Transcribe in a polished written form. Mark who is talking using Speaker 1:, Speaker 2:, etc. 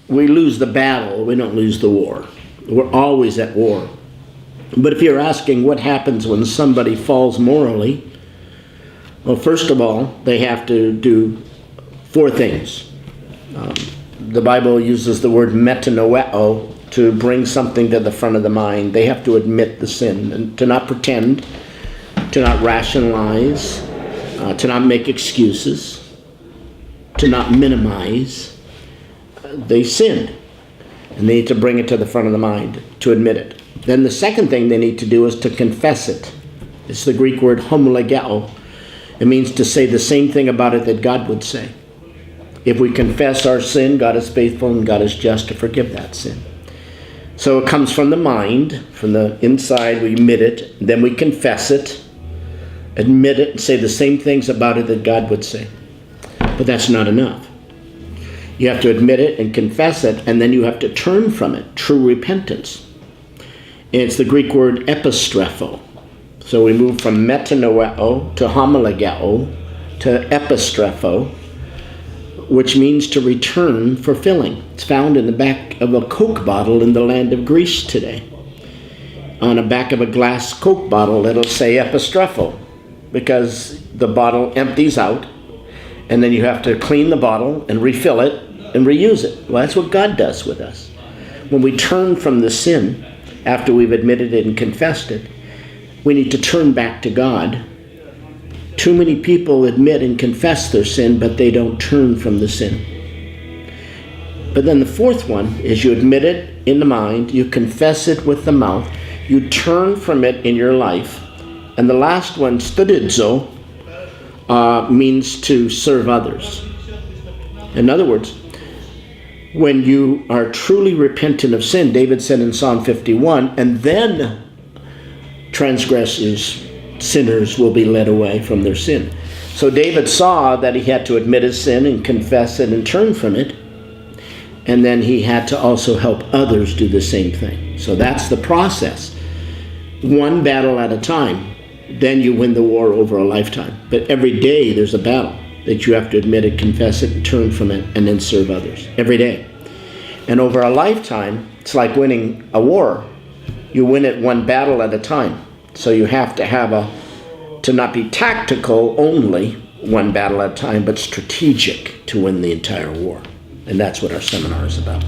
Speaker 1: we lose the battle, we don't lose the war. We're always at war. But if you're asking what happens when somebody falls morally, well, first of all, they have to do 4 things. The Bible uses the word metanoeo to bring something to the front of the mind. They have to admit the sin and to not pretend, to not rationalize, to not make excuses, to not minimize. They sinned, and they need to bring it to the front of the mind, to admit it. Then the second thing they need to do is to confess it. It's the Greek word homologeo. It means to say the same thing about it that God would say. If we confess our sin, God is faithful and God is just to forgive that sin. So it comes from the mind, from the inside. We admit it, then we confess it, admit it, and say the same things about it that God would say. But that's not enough. You have to admit it and confess it, and then you have to turn from it, true repentance. And it's the Greek word epistrepho. So we move from metanoeo to homologeo to epistrepho, which means to return for filling. It's found in the back of a Coke bottle in the land of Greece today. On the back of a glass Coke bottle, it'll say epistrepho, because the bottle empties out, and then you have to clean the bottle and refill it and reuse it. Well, that's what God does with us. When we turn from the sin, after we've admitted it and confessed it, we need to turn back to God. Too many people admit and confess their sin, but they don't turn from the sin. But then the fourth one is you admit it in the mind, you confess it with the mouth, you turn from it in your life. And the last one, studizo, means to serve others. In other words, when you are truly repentant of sin, David said in Psalm 51, and then transgressors, sinners will be led away from their sin. So David saw that he had to admit his sin and confess it and turn from it. And then he had to also help others do the same thing. So that's the process. One battle at a time. Then you win the war over a lifetime. But every day there's a battle that you have to admit it, confess it, and turn from it, and then serve others. Every day. And over a lifetime, it's like winning a war. You win it one battle at a time. So you have to not be tactical only, one battle at a time, but strategic to win the entire war. And that's what our seminar is about.